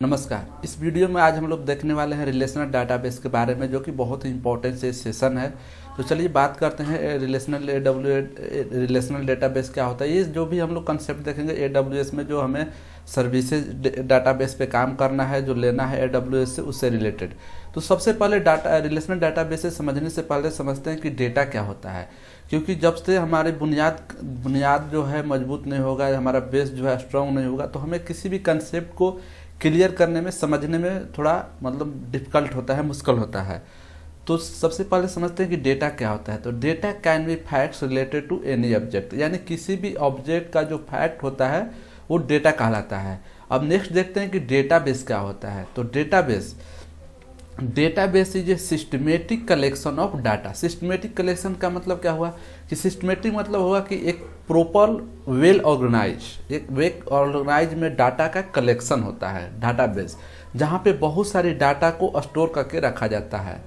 नमस्कार। इस वीडियो में आज हम लोग देखने वाले हैं रिलेशनल डाटाबेस के बारे में, जो कि बहुत ही इंपॉर्टेंट से सेशन है। तो चलिए बात करते हैं रिलेशनल डेटाबेस क्या होता है। ये जो भी हम लोग कंसेप्ट देखेंगे AWS में, जो हमें सर्विसेज डाटाबेस पे काम करना है, जो लेना है AWS से, उससे रिलेटेड। तो सबसे पहले रिलेशनल डाटाबेस से समझने से पहले समझते हैं कि डेटा क्या होता है, क्योंकि जब से हमारी बुनियाद जो है मजबूत नहीं होगा, हमारा बेस जो है स्ट्रांग नहीं होगा, तो हमें किसी भी कंसेप्ट को क्लियर करने में, समझने में थोड़ा डिफ़िकल्ट होता है, मुश्किल होता है। तो सबसे पहले समझते हैं कि डेटा क्या होता है। तो data can be facts related to any object, यानी किसी भी ऑब्जेक्ट का जो फैक्ट होता है वो डेटा कहलाता है। अब नेक्स्ट देखते हैं कि डेटाबेस क्या होता है। तो database is a systematic collection of data. Systematic collection का मतलब क्या हुआ कि सिस्टमेटिक मतलब हुआ कि एक प्रॉपर वेल ऑर्गेनाइज में डाटा का कलेक्शन होता है, डाटाबेस, जहाँ पे बहुत सारी डाटा को स्टोर करके रखा जाता है।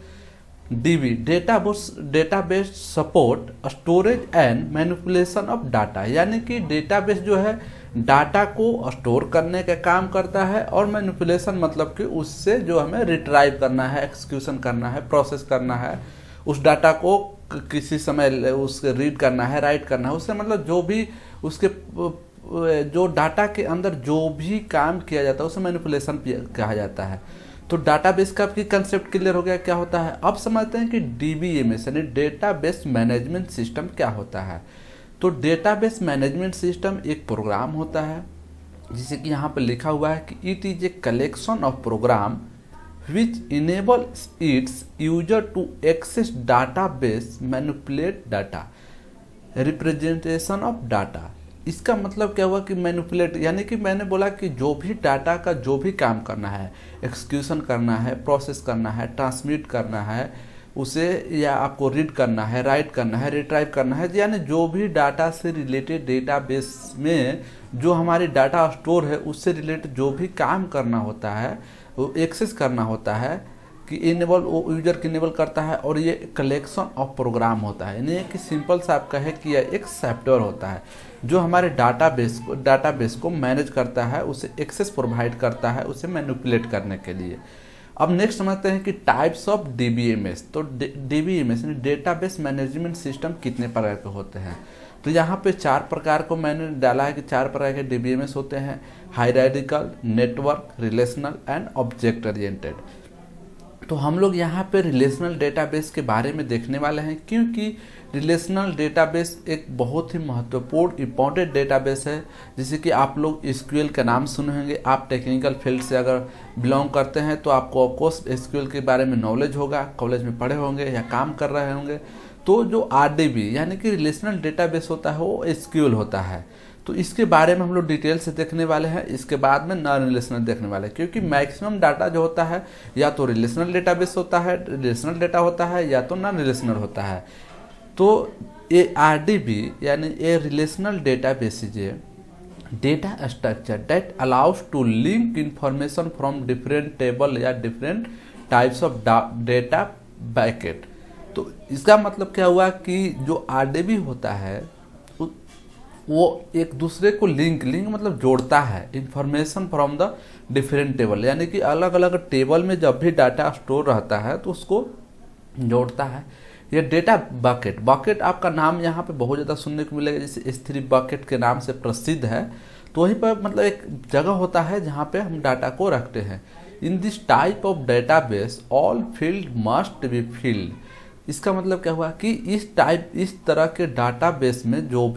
DB database support storage and manipulation of data, यानी कि डेटाबेस जो है डाटा को स्टोर करने का काम करता है, और मैनिपुलेशन मतलब कि उससे जो हमें रिट्राइव करना है, एक्सक्यूशन करना है, प्रोसेस करना है, उस डाटा को किसी समय उसके रीड करना है, राइट करना है, उससे मतलब जो भी उसके जो डाटा के अंदर जो भी काम किया जाता है उसे मैनिपुलेशन कहा जाता है। तो डाटाबेस का भी कंसेप्ट क्लियर हो गया क्या होता है। अब समझते हैं कि DBMS यानी डेटाबेस मैनेजमेंट सिस्टम क्या होता है। तो डेटाबेस मैनेजमेंट सिस्टम एक प्रोग्राम होता है, जिसे कि यहाँ पर लिखा हुआ है कि it is a collection of program which enable its user to access database, manipulate data, representation of data. इसका मतलब क्या हुआ कि मैनिपुलेट, यानी कि मैंने बोला कि जो भी डाटा का जो भी काम करना है, एक्सक्यूशन करना है, प्रोसेस करना है, ट्रांसमिट करना है उसे, या आपको रीड करना है, राइट करना है, रिट्राइव करना है, यानी जो भी डाटा से रिलेटेड डेटाबेस में जो हमारी डाटा स्टोर है उससे रिलेटेड जो भी काम करना होता है, वो एक्सेस करना होता है कि इनेबल, वो यूजर की इनेबल करता है। और ये कलेक्शन ऑफ प्रोग्राम होता है, यानी कि सिंपल सा आप कहे कि यह एक सॉफ्टवेयर होता है जो हमारे डाटाबेस को मैनेज करता है, उसे एक्सेस प्रोवाइड करता है, उसे मैनिपुलेट करने के लिए। अब नेक्स्ट समझते हैं कि टाइप्स ऑफ DBMS। तो DBMS यानी डेटाबेस मैनेजमेंट सिस्टम कितने प्रकार के होते हैं। तो यहाँ पे 4 प्रकार को मैंने डाला है कि 4 प्रकार के DBMS होते हैं: hierarchical, network, relational and object oriented. तो हम लोग यहाँ पे रिलेशनल डेटाबेस के बारे में देखने वाले हैं, क्योंकि रिलेशनल डेटाबेस एक बहुत ही महत्वपूर्ण इंपॉर्टेंट डेटाबेस है। जैसे कि आप लोग SQL का नाम सुने होंगे, आप टेक्निकल फील्ड से अगर बिलोंग करते हैं तो आपको ऑफकोर्स SQL के बारे में नॉलेज होगा, कॉलेज में पढ़े होंगे या काम कर रहे होंगे। तो जो RDB यानी कि रिलेशनल डेटाबेस होता है वो SQL होता है। तो इसके बारे में हम लोग डिटेल से देखने वाले हैं। इसके बाद में नॉन रिलेशनल देखने वाले हैं, क्योंकि मैक्सिमम डाटा जो होता है या तो रिलेशनल डेटाबेस होता है, रिलेशनल डेटा होता है, या तो नॉन रिलेशनल होता है। तो ये RDB यानी a relational database is a data structure that allows to link information from different table या different types of data packet. तो इसका मतलब क्या हुआ कि जो RDB होता है वो एक दूसरे को लिंक मतलब जोड़ता है, information from the different table, यानी कि अलग अलग टेबल में जब भी डाटा स्टोर रहता है तो उसको जोड़ता है। ये डेटा बकेट आपका नाम यहाँ पे बहुत ज़्यादा सुनने को मिलेगा, जैसे S3 बकेट के नाम से प्रसिद्ध है। तो वहीं पर मतलब एक जगह होता है जहाँ पे हम डाटा को रखते हैं। In this type of database all field must be filled. इसका मतलब क्या हुआ कि इस तरह के डाटाबेस में जो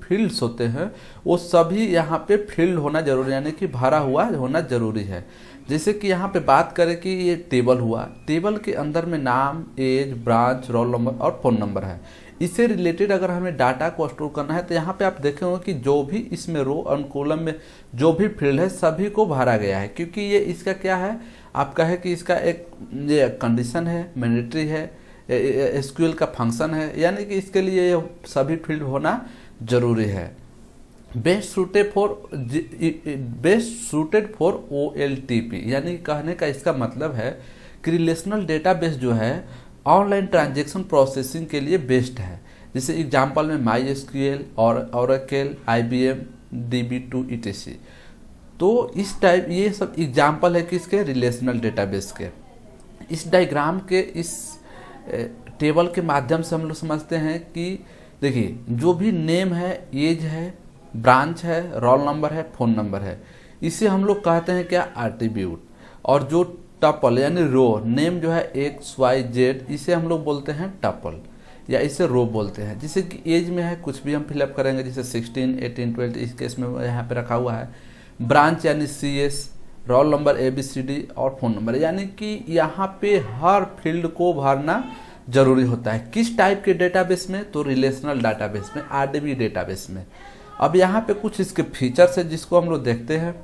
फील्ड्स होते हैं वो सभी यहाँ पे फील्ड होना जरूरी है, यानी कि भरा हुआ होना जरूरी है। जैसे कि यहाँ पे बात करें कि ये टेबल हुआ, टेबल के अंदर में नाम, एज, ब्रांच, रोल नंबर और फ़ोन नंबर है। इससे रिलेटेड अगर हमें डाटा को स्टोर करना है तो यहाँ पे आप देखेंगे कि जो भी इसमें रो और कॉलम में जो भी फील्ड है सभी को भरा गया है, क्योंकि ये इसका क्या है, आप कहे कि इसका एक ये कंडीशन है, मैंडेटरी है, SQL का फंक्शन है, यानी कि इसके लिए ये सभी फील्ड होना जरूरी है। बेस्ट सूटेड फॉर OLTP, यानी कहने का इसका मतलब है कि रिलेशनल डेटाबेस जो है ऑनलाइन ट्रांजैक्शन प्रोसेसिंग के लिए बेस्ट है। जैसे एग्जांपल में MySQL और Oracle, IBM, DB2 etc। तो इस टाइप ये सब एग्जाम्पल है किसके, रिलेशनल डेटाबेस के। इस डायग्राम के इस टेबल के माध्यम से हम लोग समझते हैं कि देखिए जो भी नेम है, एज है, ब्रांच है, रोल नंबर है, फ़ोन नंबर है, इसे हम लोग कहते हैं क्या, एट्रीब्यूट। और जो टपल यानी रो, नेम जो है एक्स वाई जेड, इसे हम लोग बोलते हैं टपल या इसे रो बोलते हैं। जैसे कि एज में है कुछ भी हम फिलअप करेंगे, जैसे 16, 18, 12 इस केस में यहाँ पे रखा हुआ है। ब्रांच यानी CS, रोल नंबर ABCD और फ़ोन नंबर, यानी कि यहाँ पे हर फील्ड को भरना जरूरी होता है। किस टाइप के डेटाबेस में, तो रिलेशनल डेटाबेस में, RDB डेटाबेस में। अब यहाँ पे कुछ इसके फीचर्स है जिसको हम लोग देखते हैं।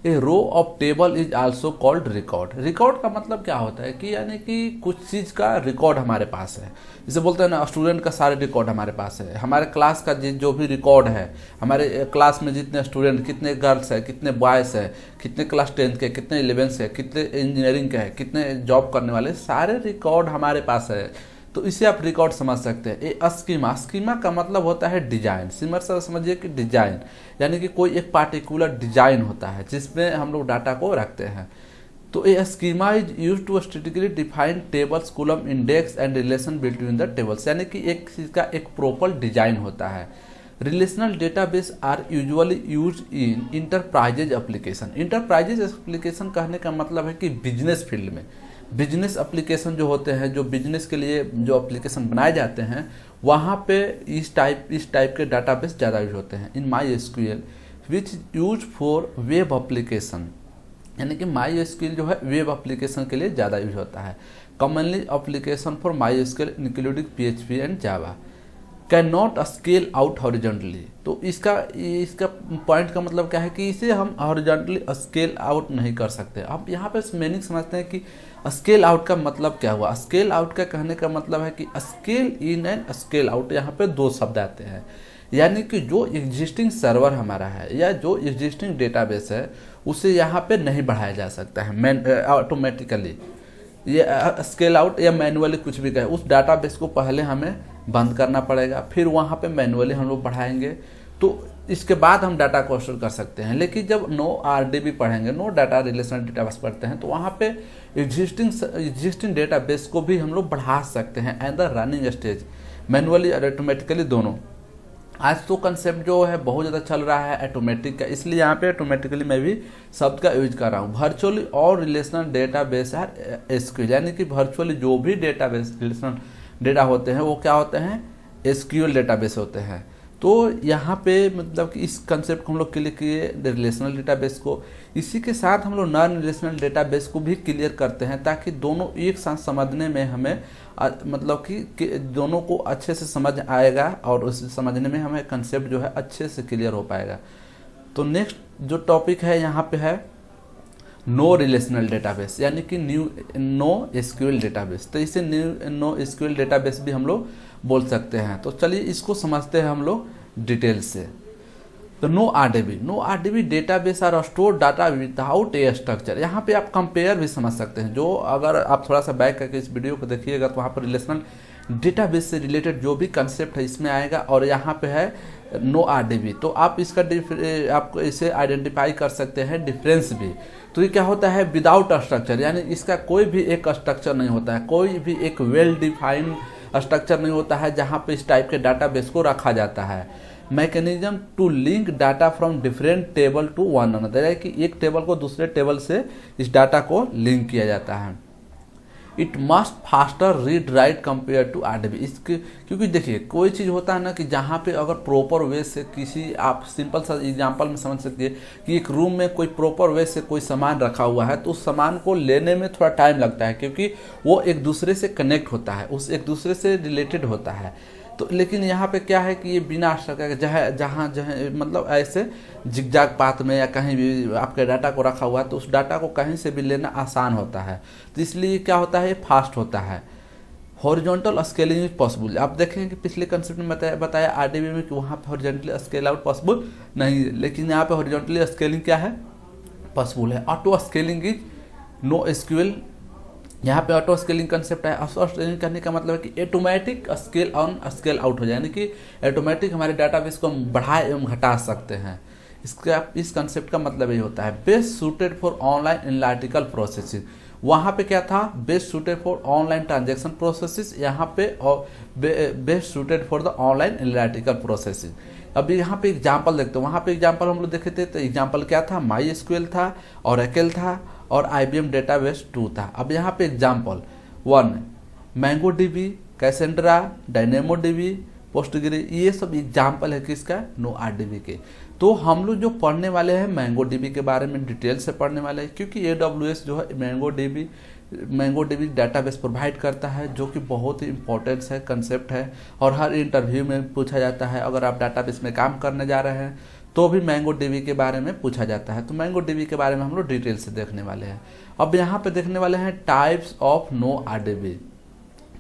A row of table is also called record. Record का मतलब क्या होता है कि यानी कि कुछ चीज़ का रिकॉर्ड हमारे पास है। जैसे बोलते हैं ना, स्टूडेंट का सारे रिकॉर्ड हमारे पास है, हमारे क्लास का जो भी रिकॉर्ड है, हमारे क्लास में जितने स्टूडेंट, कितने गर्ल्स है, कितने बॉयज़ है, कितने क्लास 10th के, कितने 11th के, कितने इंजीनियरिंग के हैं, कितने जॉब करने वाले, सारे रिकॉर्ड हमारे पास है। तो इसे आप रिकॉर्ड समझ सकते हैं। ये स्कीमा, स्कीमा का मतलब होता है डिजाइन। सिमर सर समझिए कि डिजाइन यानी कि कोई एक पार्टिकुलर डिजाइन होता है जिसमें हम लोग डाटा को रखते हैं। तो ये schema is use to statically define tables, column, index and relation between the tables, यानी कि एक चीज का एक प्रॉपर डिजाइन होता है। Relational database are usually use in enterprises application. Enterprises application कहने का मतलब है कि बिजनेस फील्ड में, बिजनेस एप्लीकेशन जो होते हैं, जो बिजनेस के लिए जो एप्लीकेशन बनाए जाते हैं, वहाँ पे इस टाइप के डाटाबेस ज़्यादा यूज होते हैं। इन MySQL which use for web application, यानी कि MySQL जो है वेब एप्लीकेशन के लिए ज़्यादा यूज होता है। Commonly application for MySQL including PHP and Java can not scale out horizontally. तो इसका पॉइंट का मतलब क्या है कि इसे हम हॉरिजॉन्टली स्केल आउट नहीं कर सकते। अब यहाँ पे मीनिंग समझते हैं कि स्केल आउट का मतलब क्या हुआ। स्केल आउट का कहने का मतलब है कि scale in and scale out, यहाँ पे दो शब्द आते हैं। यानी कि जो एग्जिस्टिंग सर्वर हमारा है या जो एग्जिस्टिंग डेटाबेस है उसे यहाँ पे नहीं बढ़ाया जा सकता है ऑटोमेटिकली, ये स्केल आउट या मैनुअली कुछ भी कहे, उस डाटाबेस को पहले हमें बंद करना पड़ेगा, फिर वहाँ पे मैनुअली हम लोग बढ़ाएंगे, तो इसके बाद हम डाटा को स्टोर कर सकते हैं। लेकिन जब नो RDB पढ़ेंगे, नो डाटा रिलेशनल डेटाबेस पढ़ते हैं, तो वहाँ पे एग्जिस्टिंग डेटाबेस को भी हम लोग बढ़ा सकते हैं and the running stage, manually और ऑटोमेटिकली दोनों। आज तो कंसेप्ट जो है बहुत ज़्यादा चल रहा है ऑटोमेटिक का, इसलिए यहाँ पे ऑटोमेटिकली मैं भी शब्द का यूज कर रहा हूँ। वर्चुअली और रिलेशनल डेटाबेस है SQL, यानी कि वर्चुअली जो भी डेटाबेस रिलेशनल डेटा होते हैं वो क्या होते हैं, SQL डेटाबेस होते हैं। तो यहाँ पे मतलब कि इस कंसेप्ट को हम लोग क्लियर किए रिलेशनल डेटाबेस को। इसी के साथ हम लोग नॉन रिलेशनल डेटाबेस को भी क्लियर करते हैं ताकि दोनों एक साथ समझने में हमें मतलब कि दोनों को अच्छे से समझ आएगा और उसे समझने में हमें कंसेप्ट जो है अच्छे से क्लियर हो पाएगा। तो नेक्स्ट जो टॉपिक है यहाँ पे है नो रिलेशनल डेटाबेस, यानी कि नो SQL डेटाबेस। तो इसे नो SQL डेटाबेस भी हम लोग बोल सकते हैं। तो चलिए इसको समझते हैं हम लोग डिटेल से। तो no RDB database are store data without a structure. यहाँ पे आप कंपेयर भी समझ सकते हैं। जो अगर आप थोड़ा सा बैक करके इस वीडियो को देखिएगा तो वहाँ पर रिलेशनल डेटाबेस से रिलेटेड जो भी कंसेप्ट है इसमें आएगा, और यहाँ पे है नो RDB। तो आप इसका आप इसे आइडेंटिफाई कर सकते हैं डिफरेंस भी। तो ये क्या होता है, विदाउट स्ट्रक्चर, यानी इसका कोई भी एक स्ट्रक्चर नहीं होता है, कोई भी एक वेल डिफाइंड स्ट्रक्चर नहीं होता है जहाँ पे इस टाइप के डाटाबेस को रखा जाता है। Mechanism to link data from different table to one another, है कि एक टेबल को दूसरे टेबल से इस डाटा को लिंक किया जाता है। It must faster read write compare to RDB। इसके क्योंकि देखिए कोई चीज़ होता है ना कि जहाँ पे अगर प्रॉपर वे से किसी, आप सिंपल सा एग्जांपल में समझ सकते हैं कि एक रूम में कोई प्रॉपर वे से कोई सामान रखा हुआ है तो उस सामान को लेने में थोड़ा टाइम लगता है क्योंकि वो एक दूसरे से कनेक्ट होता है, उस एक दूसरे से रिलेटेड होता है। तो लेकिन यहाँ पे क्या है कि ये बिना स्ट्रक्चर जहाँ मतलब ऐसे जिगजाग पाथ में या कहीं भी आपके डाटा को रखा हुआ है तो उस डाटा को कहीं से भी लेना आसान होता है। तो इसलिए क्या होता है, ये फास्ट होता है। Horizontal scaling is possible. आप देखें कि पिछले कंसेप्ट में बताया RDB में कि वहाँ पे हॉरिजॉन्टली स्केल आउट पॉसिबल नहीं है, लेकिन यहाँ पे हॉरिजॉन्टली स्केलिंग क्या है, पॉसिबल है। Auto scaling is no SQL। यहाँ पे ऑटो स्केलिंग कंसेप्ट है। ऑटो स्केलिंग करने का मतलब है कि automatic scale on scale out हो जाए, यानी कि ऑटोमेटिक हमारे डाटाबेस को हम बढ़ा एवं घटा सकते हैं। इसका इस कंसेप्ट का मतलब ये होता है best suited for online analytical processing. वहाँ पे क्या था, best suited for online transaction processes, यहाँ पे best suited for the online analytical processing. अभी यहाँ पे एग्जांपल देखते हैं, वहाँ पे एग्जांपल हम लोग देखे थे, तो एग्जांपल क्या था, MySQL था, Oracle था और IBM डेटाबेस 2 था। अब यहाँ पे एग्जांपल 1 MongoDB, कैसेंड्रा, DynamoDB, पोस्टग्रे, ये सब एग्जाम्पल है किसका, NoRDB के। तो हम लोग जो पढ़ने वाले हैं MongoDB के बारे में डिटेल से पढ़ने वाले हैं, क्योंकि AWS जो है MongoDB डेटाबेस प्रोवाइड करता है, जो कि बहुत ही इंपॉर्टेंट है, कंसेप्ट है, और हर इंटरव्यू में पूछा जाता है। अगर आप डेटाबेस में काम करने जा रहे हैं तो भी MongoDB के बारे में पूछा जाता है। तो MongoDB के बारे में हम लोग डिटेल से देखने वाले हैं। अब यहाँ पे देखने वाले हैं टाइप्स ऑफ NoRDB।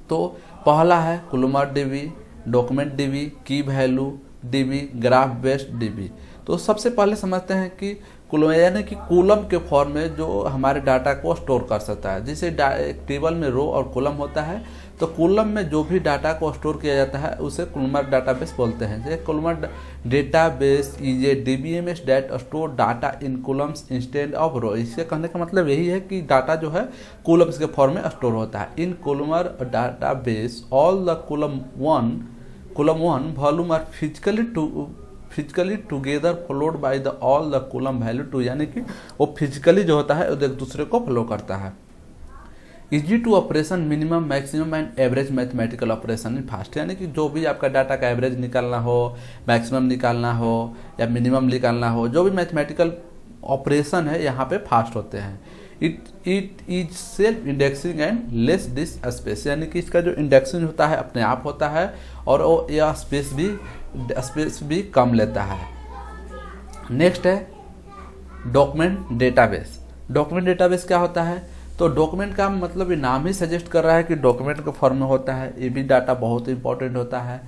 तो पहला है कॉलमर DB, डॉक्यूमेंट DB, की value DB, graph based DB। तो सबसे पहले समझते हैं कि यानी कि कॉलम के फॉर्म में जो हमारे डाटा को स्टोर कर सकता है। जैसे एक टेबल में रो और कॉलम होता है, तो कॉलम में जो भी डाटा को स्टोर किया जाता है उसे कॉलमर डाटाबेस बोलते हैं। जैसे columnar database is a DBMS that store data in columns instead of row. इससे कहने का मतलब यही है कि डाटा जो है कॉलम्स के फॉर्म में स्टोर होता है। In columnar database all the column one volume are physically together followed by the all the column value two, यानी कि वो फिजिकली जो होता है वो एक दूसरे को फॉलो करता है। Easy to operation, minimum, maximum and average mathematical operation in fast, यानी कि जो भी आपका डाटा का एवरेज निकालना हो, मैक्सिमम निकालना हो या मिनिमम निकालना हो, जो भी मैथमेटिकल ऑपरेशन है यहाँ पे फास्ट होते हैं। It is self indexing and less disc space, यानी कि इसका जो इंडेक्सिंग होता है अपने आप होता है और वो यह स्पेस भी कम लेता है। नेक्स्ट है डॉक्यूमेंट डेटाबेस। डॉक्यूमेंट डेटाबेस क्या होता है, तो डॉक्यूमेंट का मतलब ये नाम ही सजेस्ट कर रहा है कि डॉक्यूमेंट के फॉर्म में होता है। ये भी डाटा बहुत इंपॉर्टेंट होता है।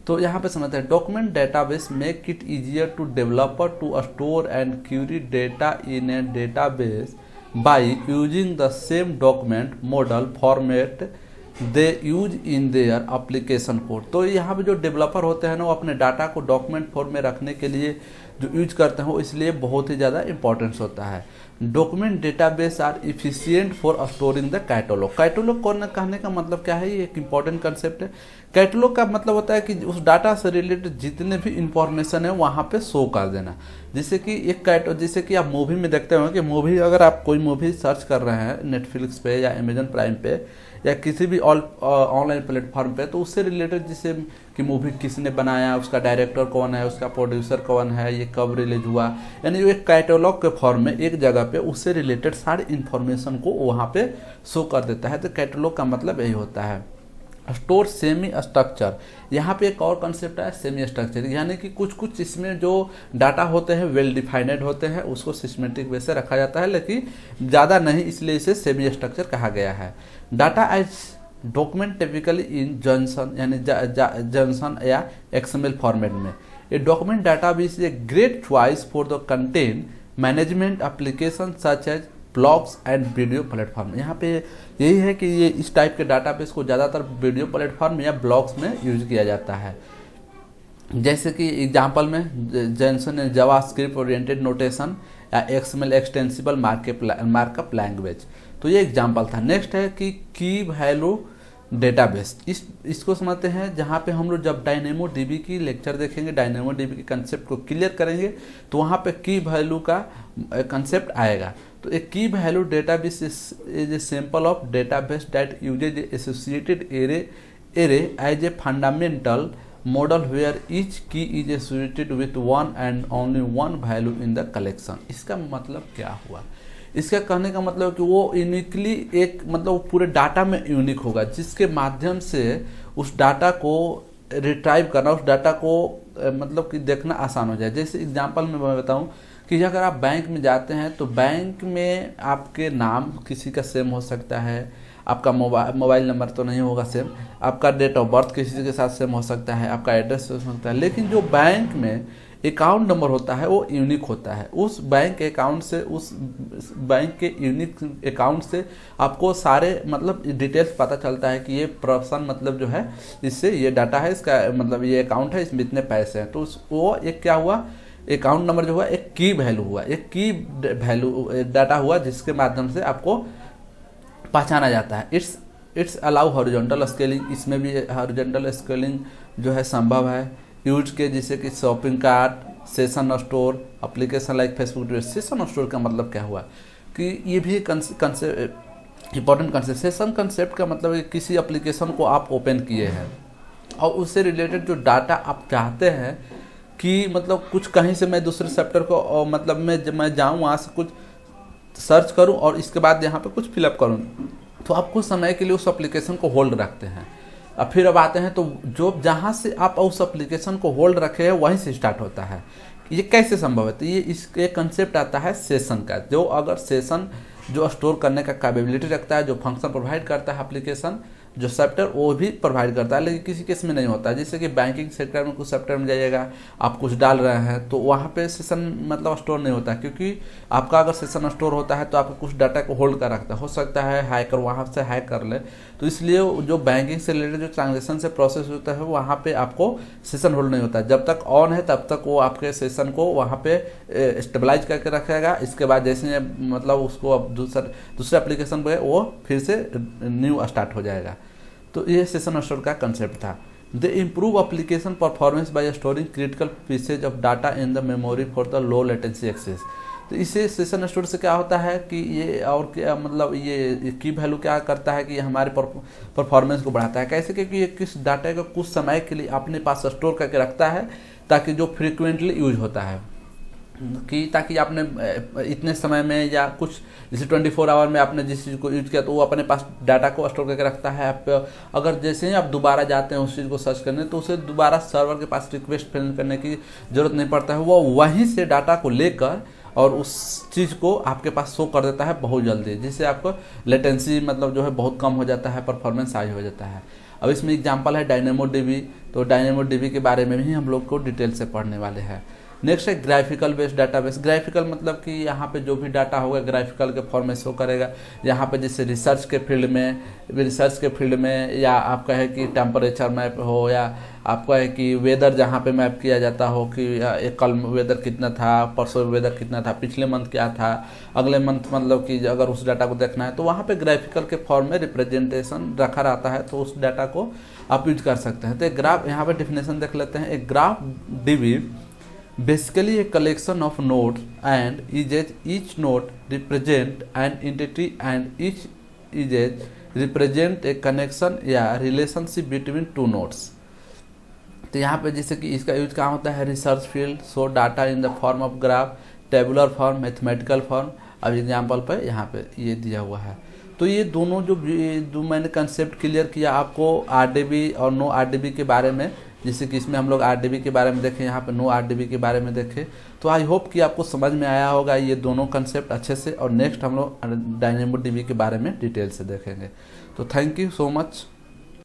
तो यहाँ पे समझते हैं document database make it easier to developer to store and query data in a database by using the same document model format they use in their application code. तो यहाँ पे जो डेवलपर होते हैं ना, वो अपने डाटा को डॉक्यूमेंट फॉर्म में रखने के लिए जो यूज करते हैं वो इसलिए बहुत ही ज़्यादा इंपॉर्टेंस होता है। Document database are efficient for storing the catalogue. Catalogue कौन कहने का मतलब क्या है, ये एक इंपॉर्टेंट कंसेप्ट है। कैटलॉग का मतलब होता है कि उस डाटा से रिलेटेड जितने भी इंफॉर्मेशन है वहाँ पे शो कर देना। जैसे कि जैसे कि आप मूवी में देखते हो कि मूवी, अगर आप कोई मूवी सर्च कर रहे हैं नेटफ्लिक्स पे या अमेजन प्राइम पे या किसी भी ऑनलाइन प्लेटफॉर्म पे, तो उससे रिलेटेड जैसे कि मूवी किसने बनाया, उसका डायरेक्टर कौन है, उसका प्रोड्यूसर कौन है, ये कब रिलीज हुआ, यानी एक कैटलॉग के फॉर्म में एक जगह पे उससे रिलेटेड सारी इन्फॉर्मेशन को वहाँ पे शो कर देता है। तो कैटलॉग का मतलब यही होता है। स्टोर सेमी स्ट्रक्चर, यहाँ पे एक और कंसेप्ट है सेमी स्ट्रक्चर, यानी कि कुछ इसमें जो डाटा होते हैं वेल डिफाइनेड होते हैं, उसको सिस्टमेटिक वे से रखा जाता है, लेकिन ज़्यादा नहीं, इसलिए इसे सेमी स्ट्रक्चर कहा गया है। Data as document typically in JSON, यानी जॉनसन या XML फॉर्मेट में। A document database is a great choice for the content management application such as blogs and video platform. यहाँ पे यही है कि ये इस टाइप के डाटाबेस को ज़्यादातर वीडियो प्लेटफॉर्म या ब्लॉग्स में यूज किया जाता है। जैसे कि एग्जांपल में जॉनसन जावास्क्रिप्ट ओरिएंटेड नोटेशन या XML एक्सटेंसिबल मार्कअप लैंग्वेज। तो ये एग्जांपल था। नेक्स्ट है कि की वैल्यू डेटाबेस, इसको समझते हैं, जहाँ पे हम लोग जब DynamoDB की लेक्चर देखेंगे, DynamoDB के कंसेप्ट को क्लियर करेंगे, तो वहाँ पे की वैल्यू का कंसेप्ट आएगा। तो एक key value database is a sample of database that uses associated array as a fundamental model where each key is associated with one and only one value in the collection. इसका मतलब क्या हुआ, इसका कहने का मतलब कि वो यूनिकली एक मतलब पूरे डाटा में यूनिक होगा, जिसके माध्यम से उस डाटा को रिट्राइव करना, उस डाटा को मतलब कि देखना आसान हो जाए। जैसे एग्जांपल में मैं बताऊं कि अगर आप बैंक में जाते हैं तो बैंक में आपके नाम किसी का सेम हो सकता है, आपका मोबाइल नंबर तो नहीं होगा सेम, आपका डेट ऑफ बर्थ किसी के साथ सेम हो सकता है, आपका एड्रेस हो सकता है, लेकिन जो बैंक में अकाउंट नंबर होता है वो यूनिक होता है। उस बैंक अकाउंट से, उस बैंक के यूनिक अकाउंट से आपको सारे मतलब डिटेल्स पता चलता है कि ये पर्सन मतलब जो है इससे ये डाटा है, इसका मतलब ये अकाउंट है, इसमें इतने पैसे हैं। तो वो एक क्या हुआ, अकाउंट नंबर जो हुआ एक की वैल्यू हुआ, एक की वैल्यू डाटा हुआ जिसके माध्यम से आपको पहचाना जाता है। इट्स अलाउ हॉरिजॉन्टल स्केलिंग, इसमें भी हॉरिजॉन्टल स्केलिंग जो है संभव है। यूज के जैसे कि shopping cart, session store, application like Facebook Twitter. Session store का मतलब क्या हुआ कि ये भी इंपॉर्टेंट कंसेप्ट। सेशन कंसेप्ट का मतलब है किसी एप्लीकेशन को आप ओपन किए हैं और उससे रिलेटेड जो डाटा आप चाहते हैं कि मतलब कुछ कहीं से मैं दूसरे सेक्टर को मतलब मैं जाऊँ वहाँ से कुछ सर्च करूँ और इसके बाद यहाँ पे कुछ फिलअप करूँ, तो आप कुछ समय के लिए उस एप्लीकेशन को होल्ड रखते हैं। अब फिर अब आते हैं तो जो जहाँ से आप उस एप्लीकेशन को होल्ड रखे हैं वहीं से स्टार्ट होता है। ये कैसे संभव है? तो ये इसके कंसेप्ट आता है सेशन का। जो अगर सेशन जो स्टोर करने का कैपेबिलिटी रखता है, जो फंक्शन प्रोवाइड करता है एप्लीकेशन, जो सेक्टर वो भी प्रोवाइड करता है, लेकिन किसी केस में नहीं होता है। जैसे कि बैंकिंग सेक्टर में कुछ सेक्टर में जाइएगा, आप कुछ डाल रहे हैं तो वहाँ पे सेशन मतलब स्टोर नहीं होता, क्योंकि आपका अगर सेशन स्टोर होता है तो आपको कुछ डाटा को होल्ड कर रखता है। हो सकता है हैकर वहाँ से हैक कर ले, तो इसलिए जो बैंकिंग से रिलेटेड जो ट्रांजेक्शन से प्रोसेस होता है वहाँ पे आपको सेशन होल्ड नहीं होता। जब तक ऑन है तब तक वो आपके सेशन को वहाँ पे स्टेबलाइज करके रखेगा। इसके बाद जैसे मतलब उसको अब दूसरे एप्लीकेशन पे वो फिर से न्यू स्टार्ट हो जाएगा। तो ये सेशन स्टोर का कंसेप्ट था। They improve application performance by storing critical pieces of data in the memory for the low latency access. तो इसे सेशन स्टोर से क्या होता है कि ये और क्या मतलब ये की वैल्यू क्या करता है कि हमारे परफॉर्मेंस को बढ़ाता है। कैसे? क्योंकि ये किस डाटा को कुछ समय के लिए अपने पास स्टोर करके रखता है ताकि जो फ्रिक्वेंटली यूज होता है, कि ताकि आपने इतने समय में या कुछ जैसे 24 आवर में आपने जिस चीज़ को यूज किया तो वो अपने पास डाटा को स्टोर करके रखता है। आप अगर जैसे ही आप दोबारा जाते हैं उस चीज़ को सर्च करने तो उसे दोबारा सर्वर के पास रिक्वेस्ट फिल करने की ज़रूरत नहीं पड़ता है। वो वहीं से डाटा को लेकर और उस चीज़ को आपके पास शो कर देता है बहुत जल्दी, जिससे आपको लेटेंसी मतलब जो है बहुत कम हो जाता है, परफॉर्मेंस हाई हो जाता है। अब इसमें एग्जांपल है डायनेमोडीबी। तो डायनेमोडीबी के बारे में भी हम लोग को डिटेल से पढ़ने वाले हैं। नेक्स्ट है ग्राफिकल बेस्ड डाटाबेस। ग्राफिकल मतलब कि यहाँ पे जो भी डाटा होगा ग्राफिकल के फॉर्म में शो करेगा। यहाँ पे जैसे रिसर्च के फील्ड में या आप कहे कि टेम्परेचर मैप हो, या आप कहे कि वेदर जहाँ पे मैप किया जाता हो कि एक कल वेदर कितना था, परसों वेदर कितना था, पिछले मंथ क्या था, अगले मंथ मतलब कि अगर उस डाटा को देखना है तो वहाँ पे ग्राफिकल के फॉर्म में रिप्रेजेंटेशन रखा रहता है, तो उस डाटा को आप यूज कर सकते हैं। तो एक ग्राफ, यहाँ पे डिफिनेशन देख लेते हैं। एक graph dB basically a collection of nodes and edges. Each node represent an entity and each edge represent a connection या relationship between two nodes। तो यहाँ पे जैसे कि इसका यूज कहाँ होता है? Research field, so data in the form of graph, tabular form, mathematical form. अब एग्जाम्पल पे यहाँ पे ये दिया हुआ है। तो ये दोनों जो मैंने कंसेप्ट क्लियर किया आपको आरडीबी और नो आरडीबी के बारे में, जैसे कि इसमें हम लोग आरडीबी के बारे में देखें, यहाँ पे नो आरडीबी के बारे में देखें। तो आई होप कि आपको समझ में आया होगा ये दोनों कंसेप्ट अच्छे से। और नेक्स्ट हम लोग डायनेमोडीबी के बारे में डिटेल से देखेंगे। तो थैंक यू सो मच।